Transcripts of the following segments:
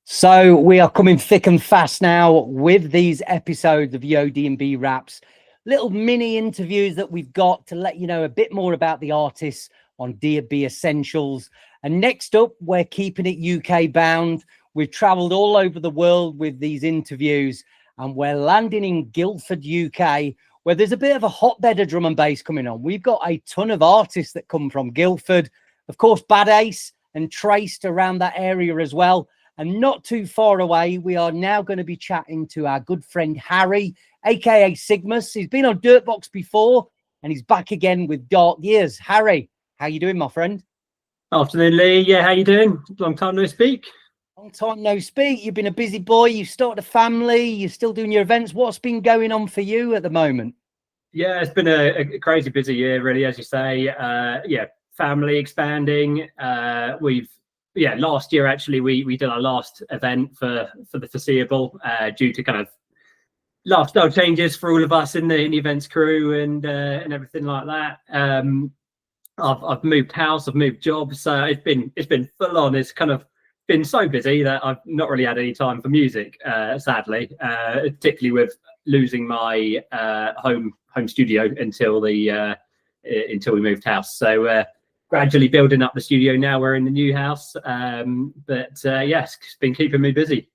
So we are coming thick and fast now with these episodes of DNB Wraps, little mini interviews that we've got to let you know a bit more about the artists on DNB Essentials. And next up, we're keeping it UK bound. We've traveled all over the world with these interviews, and we're landing in Guildford, UK, where there's a bit of a hotbed of drum and bass coming on. We've got a ton of artists that come from Guildford, of course, Bad Ace and Traced around that area as well. And not too far away, we are now going to be chatting to our good friend Harry, aka Sigmus. He's been on Dirtbox before, and he's back again with Dark Years. Harry, how you doing, my friend? Afternoon, Lee. Yeah, how you doing? Long time no speak. Long time no speak. You've been a busy boy. You've started a family. You're still doing your events. What's been going on for you at the moment? Yeah, it's been a crazy busy year, really, as you say. Yeah, family expanding. Last year actually we did our last event for the foreseeable due to kind of lifestyle changes for all of us in the events crew and everything like that. I've moved house, I've moved jobs, so it's been full on. It's kind of been so busy that I've not really had any time for music, sadly, particularly with losing my home studio until we moved house. So gradually building up the studio now. We're in the new house, yes, it's been keeping me busy.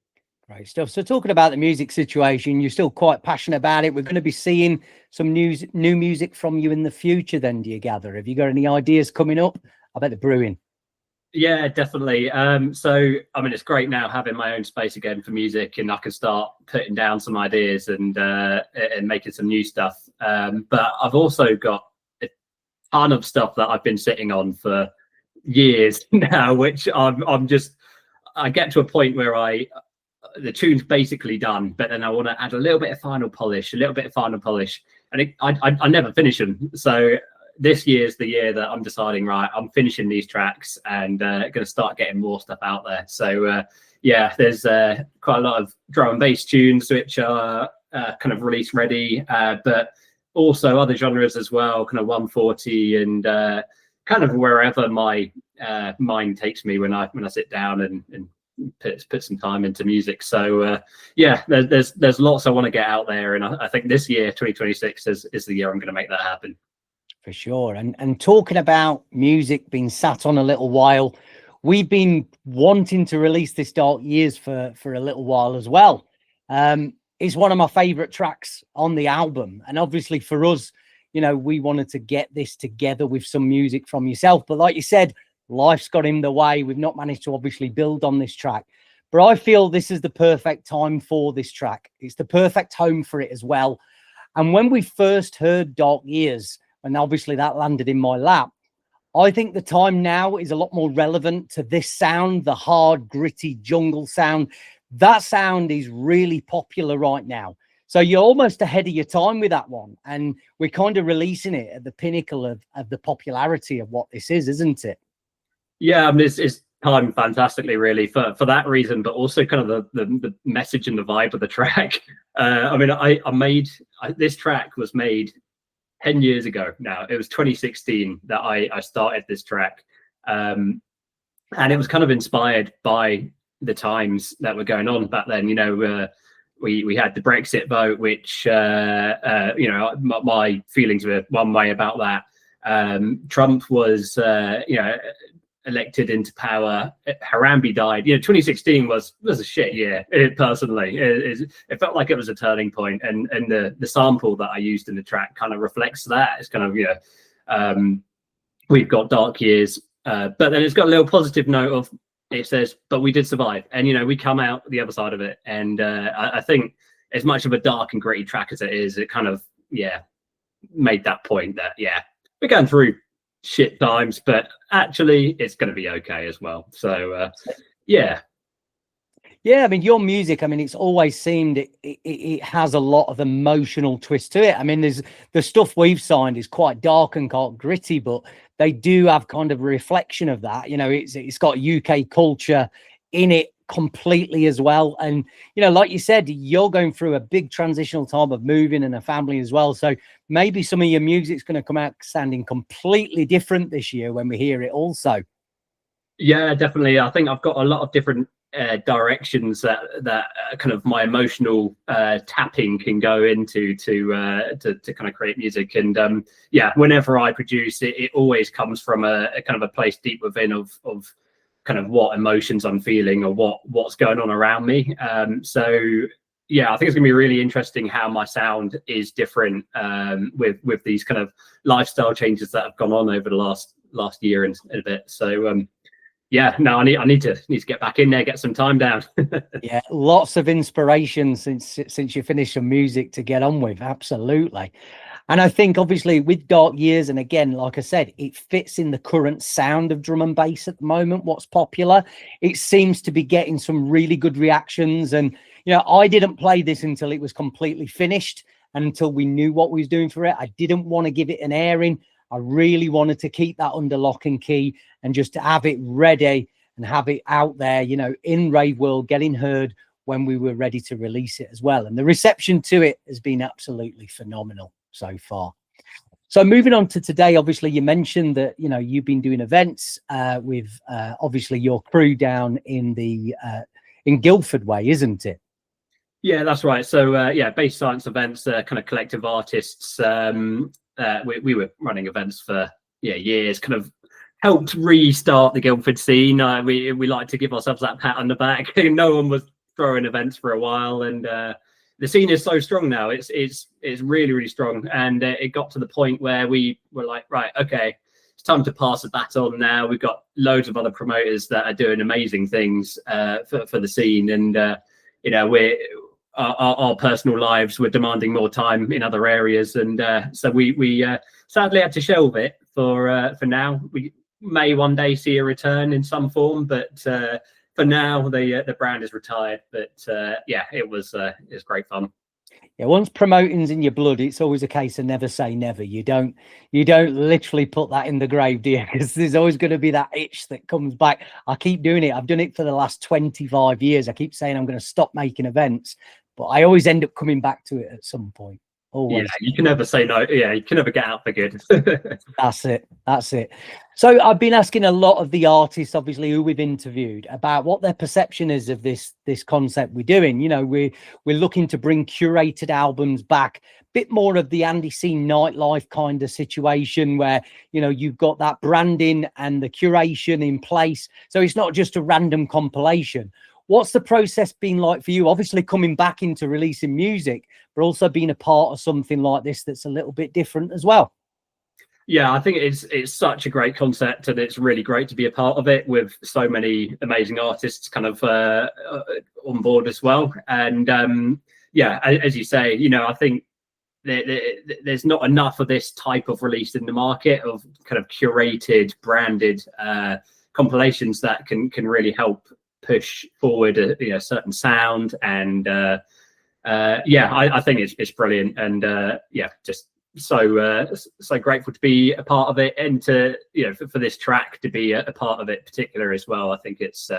Great stuff. So talking about the music situation, you're still quite passionate about it. We're going to be seeing some new music from you in the future then, do you gather? Have you got any ideas coming up? I bet they're brewing. Yeah, definitely. So I mean, it's great now having my own space again for music, and I can start putting down some ideas and making some new stuff. But I've also got a ton of stuff that I've been sitting on for years now, which I get to a point where the tune's basically done, but then I want to add a little bit of final polish, and I never finish them. So this year's the year that I'm deciding, right, I'm finishing these tracks and going to start getting more stuff out there. So yeah, there's quite a lot of drum and bass tunes which are kind of release ready, but also other genres as well, kind of 140 and kind of wherever my mind takes me when I sit down and put some time into music. So yeah, there's lots I want to get out there, and I think this year 2026 is the year I'm going to make that happen. For sure. And talking about music being sat on a little while, we've been wanting to release this Dark Years for a little while as well. It's one of my favorite tracks on the album, and obviously for us, you know, we wanted to get this together with some music from yourself, but like you said, life's got in the way. We've not managed to obviously build on this track, but I feel this is the perfect time for this track. It's the perfect home for it as well. And when we first heard Dark Years, and obviously that landed in my lap, I think the time now is a lot more relevant to this sound, the hard, gritty jungle sound. That sound is really popular right now. So you're almost ahead of your time with that one. And we're kind of releasing it at the pinnacle of the popularity of what this is, isn't it? Yeah, I mean, it's timed fantastically, really, for that reason, but also kind of the message and the vibe of the track. I mean, this track was made 10 years ago now. It was 2016 that I started this track, and it was kind of inspired by the times that were going on back then. You know, we had the Brexit vote, which you know, my feelings were one way about that. Trump was elected into power. Harambe died. You know, 2016 was a shit year. Personally, it felt like it was a turning point, and the sample that I used in the track kind of reflects that. It's kind of, you know, we've got dark years, but then it's got a little positive note of, it says, but we did survive, and you know, we come out the other side of it. And I think as much of a dark and gritty track as it is, it kind of, yeah, made that point that, yeah, we're going through shit times, but actually it's going to be okay as well. So yeah, I mean, your music, I mean, it's always seemed it has a lot of emotional twist to it. I mean, there's the stuff we've signed is quite dark and quite gritty, but they do have kind of a reflection of that. You know, it's got UK culture in it completely as well. And you know, like you said, you're going through a big transitional time of moving and a family as well, so maybe some of your music's going to come out sounding completely different this year when we hear it also. Yeah, definitely. I think I've got a lot of different directions that kind of my emotional tapping can go into to kind of create music. And yeah, whenever I produce it, it always comes from a kind of a place deep within of kind of what emotions I'm feeling or what's going on around me. So yeah, I think it's gonna be really interesting how my sound is different with these kind of lifestyle changes that have gone on over the last year and a bit. So yeah, no, I need to get back in there, get some time down. Yeah, lots of inspiration since you finished some music to get on with. Absolutely. And I think obviously with Dark Years, and again, like I said, it fits in the current sound of drum and bass at the moment, what's popular. It seems to be getting some really good reactions. And, you know, I didn't play this until it was completely finished and until we knew what we was doing for it. I didn't want to give it an airing. I really wanted to keep that under lock and key and just to have it ready and have it out there, you know, in rave world, getting heard when we were ready to release it as well. And the reception to it has been absolutely phenomenal so far. So moving on to today, obviously you mentioned that, you know, you've been doing events with obviously your crew down in the in Guildford way, isn't it? Yeah, that's right. So yeah, bass science events, kind of collective artists. We were running events for years, kind of helped restart the Guildford scene. We like to give ourselves that pat on the back. No one was throwing events for a while, and the scene is so strong now. It's really, really strong. And it got to the point where we were like, right, okay, it's time to pass the baton now. We've got loads of other promoters that are doing amazing things for the scene, and you know, our personal lives were demanding more time in other areas, and so we sadly had to shelve it for now. We may one day see a return in some form, but for now the brand is retired. But yeah, it was great fun. Yeah, once promoting's in your blood, it's always a case of never say never. You don't literally put that in the grave, do you? Because there's always going to be that itch that comes back. I keep doing it. I've done it for the last 25 years. I keep saying I'm going to stop making events, but I always end up coming back to it at some point. Always. Yeah, you can never say no. Yeah, you can never get out for good. That's it. So I've been asking a lot of the artists, obviously, who we've interviewed about what their perception is of this concept we're doing. You know, we're looking to bring curated albums back, a bit more of the Andy C Nightlife kind of situation where, you know, you've got that branding and the curation in place. So it's not just a random compilation. What's the process been like for you? Obviously coming back into releasing music, but also being a part of something like this that's a little bit different as well. Yeah, I think it's such a great concept, and it's really great to be a part of it with so many amazing artists kind of on board as well. And yeah, as you say, you know, I think there's not enough of this type of release in the market of kind of curated, branded compilations that can really help push forward a certain sound. And yeah, I think it's brilliant, and yeah, just so grateful to be a part of it, and to, you know, for this track to be a part of it particular as well. I think it's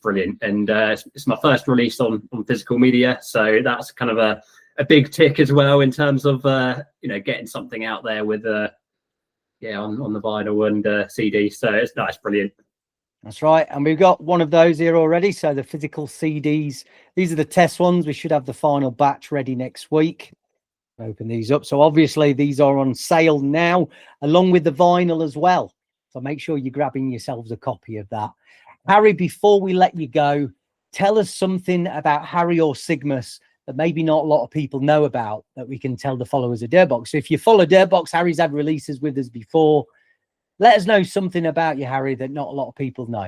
brilliant, and it's my first release on physical media, so that's kind of a big tick as well in terms of you know, getting something out there with yeah, on the vinyl and CD. So it's brilliant. That's right. And we've got one of those here already. So the physical CDs, these are the test ones. We should have the final batch ready next week. Open these up. So obviously these are on sale now, along with the vinyl as well. So make sure you're grabbing yourselves a copy of that. Harry, before we let you go, tell us something about Harry or Sigmus that maybe not a lot of people know about, that we can tell the followers of Dirtbox. So if you follow Dirtbox, Harry's had releases with us before. Let us know something about you, Harry, that not a lot of people know.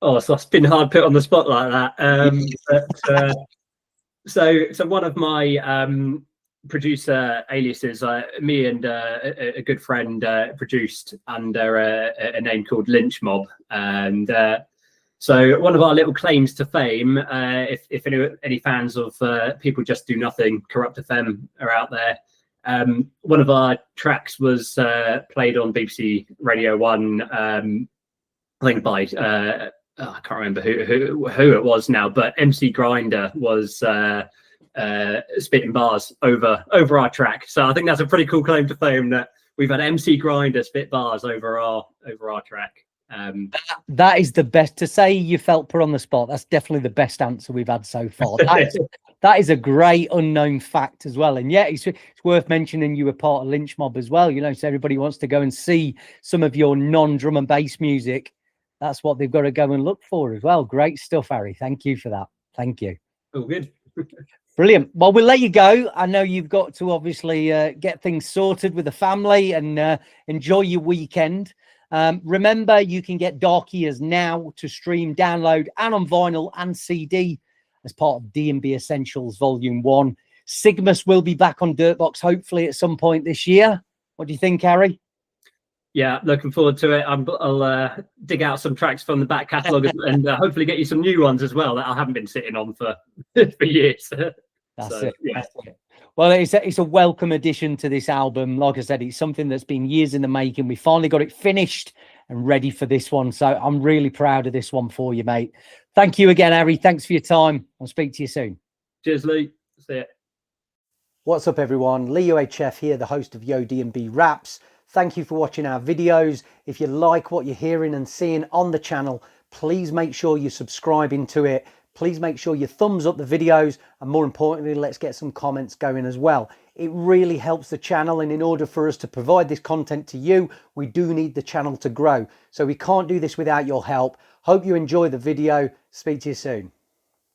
Oh, so it's been hard put on the spot like that. So one of my producer aliases, me and a good friend produced under a name called Lynch Mob. And so one of our little claims to fame, if any fans of People Just Do Nothing, Corrupt FM are out there, one of our tracks was played on BBC Radio 1, I think by I can't remember who it was now, but MC Grinder was spitting bars over our track. So I think that's a pretty cool claim to fame, that we've had MC Grinder spit bars over our track. That is the best. To say you felt put on the spot, that's definitely the best answer we've had so far. That is a great unknown fact as well. And yeah, it's worth mentioning you were part of Lynch Mob as well, you know, so everybody wants to go and see some of your non-drum and bass music. That's what they've got to go and look for as well. Great stuff, Harry. Thank you for that. Thank you. Oh, good. Brilliant. Well, we'll let you go. I know you've got to obviously get things sorted with the family and enjoy your weekend. Remember, you can get Dark Years now to stream, download, and on vinyl and CD as part of DNB Essentials Volume 1. Sigmus will be back on Dirtbox, hopefully at some point this year. What do you think, Harry? Yeah, looking forward to it. I'll dig out some tracks from the back catalogue and hopefully get you some new ones as well that I haven't been sitting on for years. That's it. Yeah. That's it. Well, it's a welcome addition to this album. Like I said, it's something that's been years in the making. We finally got it finished and ready for this one. So I'm really proud of this one for you, mate. Thank you again, Harry. Thanks for your time. I'll speak to you soon. Cheers, Lee. See ya. What's up, everyone? Leo HF here, the host of Yo DNB Wraps. Thank you for watching our videos. If you like what you're hearing and seeing on the channel, please make sure you're subscribing to it. Please make sure you thumbs up the videos, and more importantly, let's get some comments going as well. It really helps the channel, and in order for us to provide this content to you, we do need the channel to grow. So we can't do this without your help. Hope you enjoy the video. Speak to you soon.